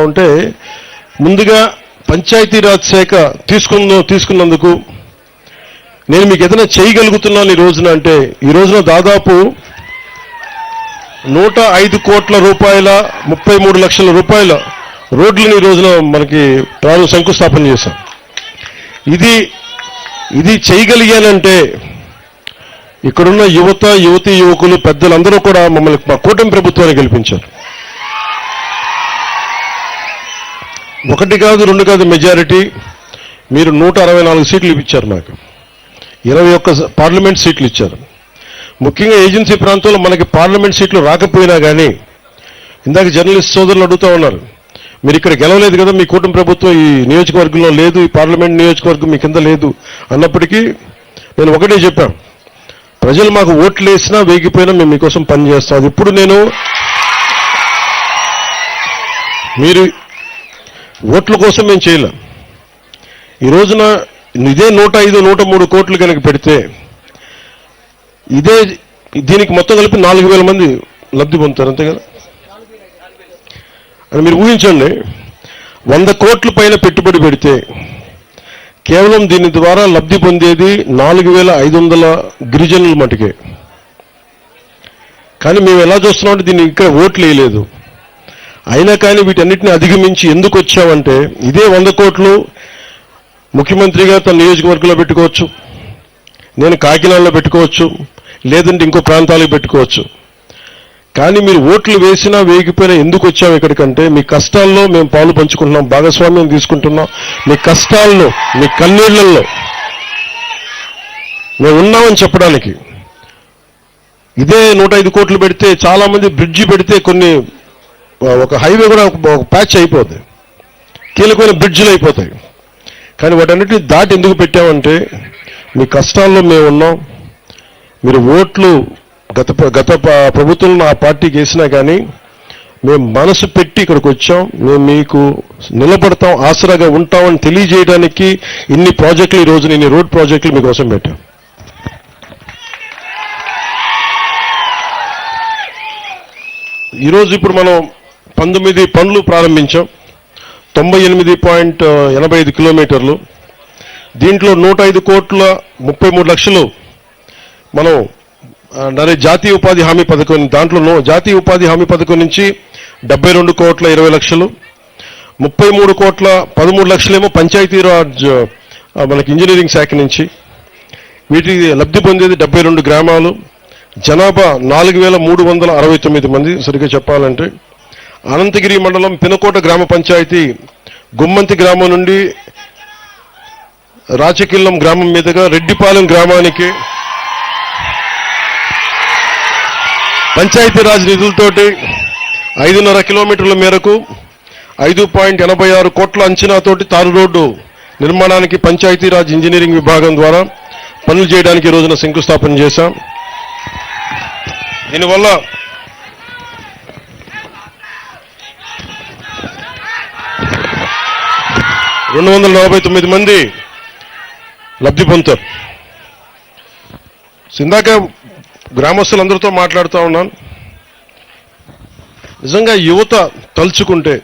ఉంటే ముందుగా పంచాయతీరాజ్ శాఖ తీసుకున్నందుకు నేను మీకు ఏదైనా చేయగలుగుతున్నాను ఈ రోజున అంటే ఈ రోజున దాదాపు 105 కోట్ల రూపాయల 33 లక్షల రూపాయల రోడ్లను ఈ రోజున మనకి శంకుస్థాపన చేశాం. ఇది చేయగలిగానంటే ఇక్కడున్న యువతీ యువకులు పెద్దలందరూ కూడా మమ్మల్ని మా కూటమి ప్రభుత్వాన్ని గెలిపించారు. 1 కాదు 2 కాదు మెజారిటీ. మీరు 164 సీట్లు ఇచ్చారు, మాకు 21 పార్లమెంట్ సీట్లు ఇచ్చారు. ముఖ్యంగా ఏజెన్సీ ప్రాంతంలో మనకి పార్లమెంట్ సీట్లు రాకపోయినా కానీ ఇందాక జర్నలిస్ట్ సోదరులు అడుగుతూ ఉన్నారు, మీరు ఇక్కడ గెలవలేదు కదా, మీ కూటమి ప్రభుత్వం ఈ నియోజకవర్గంలో లేదు, ఈ పార్లమెంట్ నియోజకవర్గం మీ కింద లేదు అన్నప్పటికీ నేను ఒకటే చెప్పాను, ప్రజలు మాకు ఓట్లు వేసినా వేగిపోయినా మేము మీకోసం పనిచేస్తాం. అది ఇప్పుడు నేను మీరు ఓట్ల కోసం మేము చేయలేం. ఈ రోజున ఇదే 105, 103 కోట్లు కనుక పెడితే దీనికి మొత్తం కలిపి 4,000 మంది లబ్ధి పొందుతారు, అంతే కదా. అని మీరు ఊహించండి, 100 కోట్ల పైన పెట్టుబడి పెడితే కేవలం దీని ద్వారా లబ్ధి పొందేది 4,500 గిరిజనుల మటుకే. కానీ మేము ఎలా చూస్తున్నామంటే దీన్ని ఇక్కడ ఓట్లు వేయలేదు. అయినా కానీ వీటన్నిటిని అధిగమించి ఎందుకు వచ్చామంటే ఇదే 100 కోట్లు ముఖ్యమంత్రిగా తన నియోజకవర్గంలో పెట్టుకోవచ్చు, నేను కాకినాడలో పెట్టుకోవచ్చు, లేదంటే ఇంకో ప్రాంతాలకు పెట్టుకోవచ్చు. కానీ మీరు ఓట్లు వేసినా వేగిపోయినా ఎందుకు వచ్చాము ఇక్కడికంటే మీ కష్టాల్లో మేము పాలు పంచుకుంటున్నాం, భాగస్వామ్యం తీసుకుంటున్నాం. మీ కష్టాల్లో, మీ కన్నీళ్లలో మేము ఉన్నామని చెప్పడానికి. ఇదే 105 కోట్లు పెడితే చాలా మంది బ్రిడ్జి పెడితే ఒక హైవే కూడా ఒక ప్యాచ్ అయిపోతుంది, కీలకమైన బ్రిడ్జిలు అయిపోతాయి. కానీ వాటన్నిటిని దాటి ఎందుకు పెట్టామంటే మీ కష్టాల్లో మేము ఉన్నాం. మీరు ఓట్లు గత ప్రభుత్వంలో ఆ పార్టీకి వేసినా కానీ మేము మనసు పెట్టి ఇక్కడికి వచ్చాం, మేము మీకు నిలబడతాం, ఆసరాగా ఉంటామని తెలియజేయడానికి ఇన్ని ప్రాజెక్టులు ఈ రోజున ఇన్ని రోడ్ ప్రాజెక్టులు మీకోసం పెట్టాం. ఈరోజు ఇప్పుడు మనం 19 పనులు ప్రారంభించాం, 98.85 కిలోమీటర్లు. దీంట్లో 105 కోట్ల 33 లక్షలు మనం జాతీయ ఉపాధి హామీ పథకం, దాంట్లో జాతీయ ఉపాధి హామీ పథకం నుంచి 72 కోట్ల 20 లక్షలు, 33 కోట్ల 13 లక్షలేమో పంచాయతీరాజ్ మనకి ఇంజనీరింగ్ శాఖ నుంచి. వీటికి లబ్ధి పొందేది 72 గ్రామాలు, జనాభా 4,369 మంది. సరిగ్గా చెప్పాలంటే అనంతగిరి మండలం పినకోట గ్రామ పంచాయతీ గుమ్మంతి గ్రామం నుండి రాచకిల్లం గ్రామం మీదుగా రెడ్డిపాలెం గ్రామానికి పంచాయతీరాజ్ నిధులతోటి 5.5 కిలోమీటర్ల మేరకు 5.86 కోట్ల అంచనాతోటి తారు రోడ్డు నిర్మాణానికి పంచాయతీరాజ్ ఇంజనీరింగ్ విభాగం ద్వారా పనులు చేయడానికి ఈ రోజున శంకుస్థాపన చేశాం. దీనివల్ల 249 మంది లబ్ధి పొందుతారు. ఇందాక గ్రామస్తులందరితో మాట్లాడుతూ ఉన్నాను. నిజంగా యువత తలుచుకుంటే